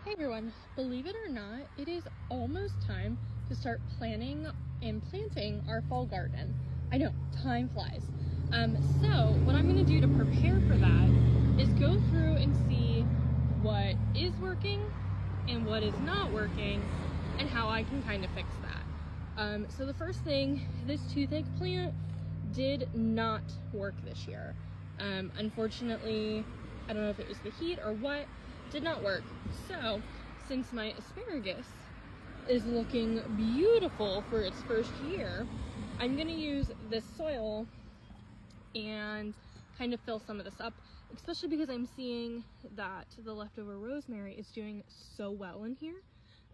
Hey everyone, believe it or not, it is almost time to start planning and planting our fall garden. I know, time flies. So what I'm going to do to prepare for that is go through and see what is working and what is not working and how I can kind of fix that. So the first thing, this toothache plant did not work this year. Unfortunately, I don't know if it was the heat or what, did not work. So since my asparagus is looking beautiful for its first year, I'm gonna use this soil and kind of fill some of this up, especially because I'm seeing that the leftover rosemary is doing so well in here.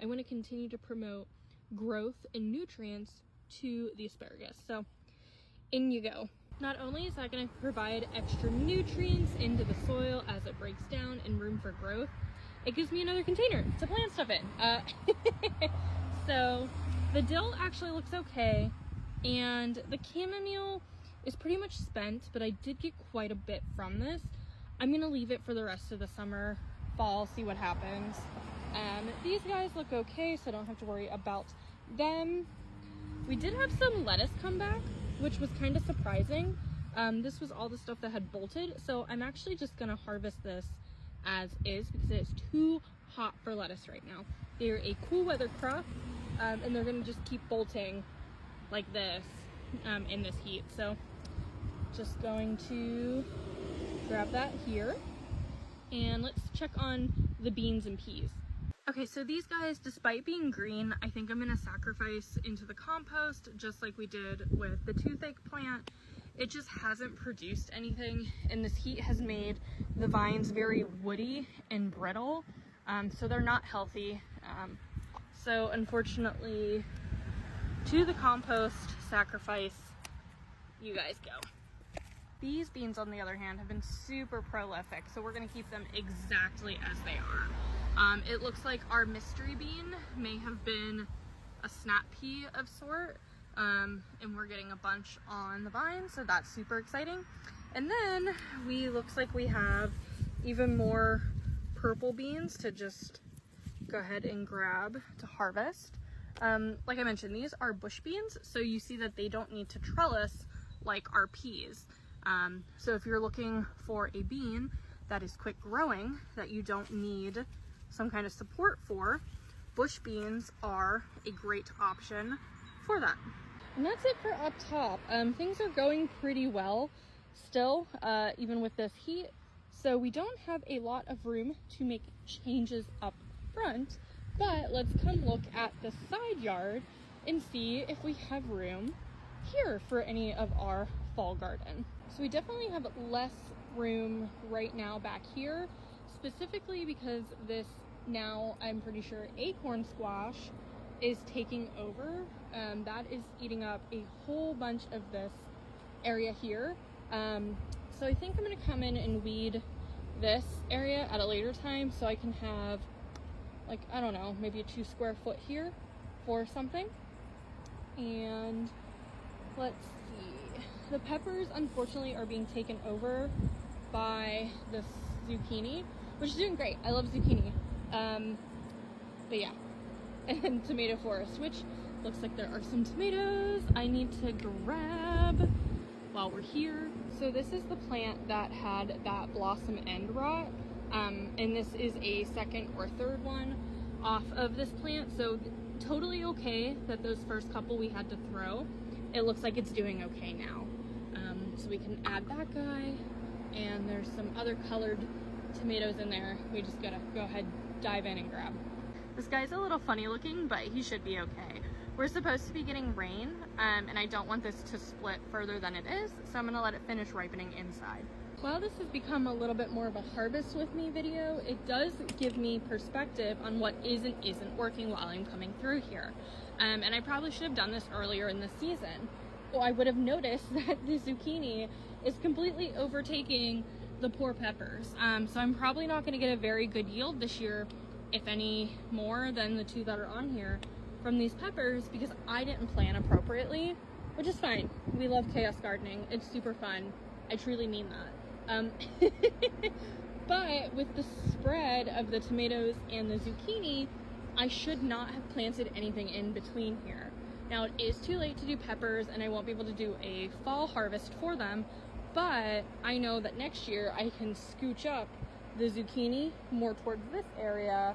I want to continue to promote growth and nutrients to the asparagus. So in you go. Not only is that going to provide extra nutrients into the soil as it breaks down and room for growth, it gives me another container to plant stuff in. So the dill actually looks okay, and the chamomile is pretty much spent, but I did get quite a bit from this. I'm going to leave it for the rest of the summer, fall, see what happens. These guys look okay, so I don't have to worry about them. We did have some lettuce come back, which was kind of surprising. This was all the stuff that had bolted, so I'm actually just gonna harvest this as is because it's too hot for lettuce right now. They're a cool weather crop, and they're gonna just keep bolting like this in this heat. So just going to grab that here, and let's check on the beans and peas. Okay, so these guys, despite being green, I think I'm gonna sacrifice into the compost just like we did with the toothache plant. It just hasn't produced anything, and this heat has made the vines very woody and brittle, so they're not healthy. So unfortunately, to the compost, sacrifice, you guys go. These beans, on the other hand, have been super prolific, so we're gonna keep them exactly as they are. It looks like our mystery bean may have been a snap pea of sort, and we're getting a bunch on the vine, so that's super exciting. And then looks like we have even more purple beans to just go ahead and grab to harvest. Like I mentioned, these are bush beans, so you see that they don't need to trellis like our peas. So if you're looking for a bean that is quick growing, that you don't need some kind of support for, bush beans are a great option for that. And that's it for up top. Things are going pretty well still, even with this heat. So we don't have a lot of room to make changes up front, but let's come look at the side yard and see if we have room here for any of our fall garden. So we definitely have less room right now back here, specifically because this, now I'm pretty sure acorn squash is taking over. That is eating up a whole bunch of this area here. So I think I'm gonna come in and weed this area at a later time so I can have, like, I don't know, maybe a 2 square foot here for something. And let's see. The peppers, unfortunately, are being taken over by this zucchini, which is doing great. I love zucchini. But yeah, and tomato forest, which looks like there are some tomatoes I need to grab while we're here. So this is the plant that had that blossom end rot, and this is a second or third one off of this plant. So totally okay that those first couple we had to throw. It looks like it's doing okay now. So we can add that guy, and there's some other colored tomatoes in there. We just gotta go ahead, dive in and grab. This guy's a little funny looking, but he should be okay. We're supposed to be getting rain, and I don't want this to split further than it is, so I'm gonna let it finish ripening inside. While this has become a little bit more of a harvest with me video, it does give me perspective on what is and isn't working while I'm coming through here. And I probably should have done this earlier in the season. Well, I would have noticed that the zucchini is completely overtaking the poor peppers. So I'm probably not gonna get a very good yield this year, if any more than the 2 that are on here from these peppers, because I didn't plan appropriately, which is fine. We love chaos gardening. It's super fun. I truly mean that. But with the spread of the tomatoes and the zucchini, I should not have planted anything in between here. Now it is too late to do peppers and I won't be able to do a fall harvest for them, but I know that next year I can scooch up the zucchini more towards this area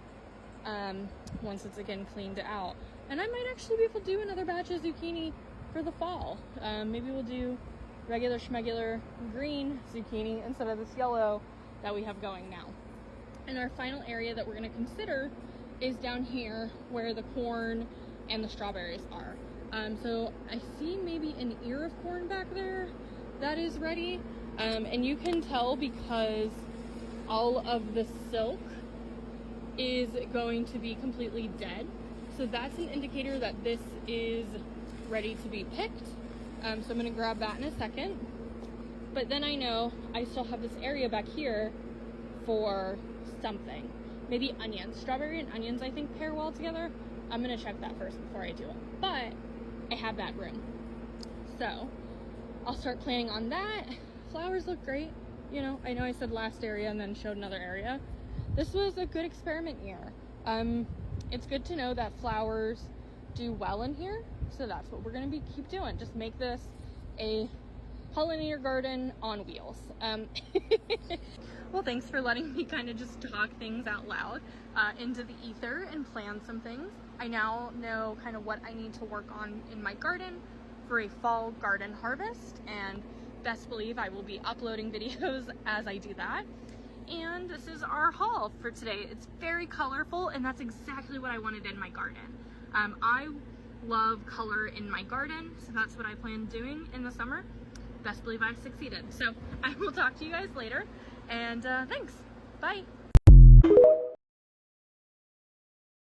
once it's again cleaned out. And I might actually be able to do another batch of zucchini for the fall. Maybe we'll do regular schmegular green zucchini instead of this yellow that we have going now. And our final area that we're going to consider is down here where the corn and the strawberries are. So I see maybe an ear of corn back there that is ready. And you can tell because all of the silk is going to be completely dead. So that's an indicator that this is ready to be picked. So I'm going to grab that in a second. But then I know I still have this area back here for something. Maybe onions. Strawberry and onions I think pair well together. I'm going to check that first before I do it. But I have that room. So I'll start planning on that. Flowers look great. You know I said last area and then showed another area. This was a good experiment year. It's good to know that flowers do well in here. So that's what we're going to keep doing. Just make this a pollinator garden on wheels. Well, thanks for letting me kind of just talk things out loud into the ether and plan some things. I now know kind of what I need to work on in my garden for a fall garden harvest, and best believe I will be uploading videos as I do that. And this is our haul for today. It's very colorful, and that's exactly what I wanted in my garden. I love color in my garden, so that's what I plan doing in the summer. Best believe I've succeeded. So I will talk to you guys later, and thanks. Bye.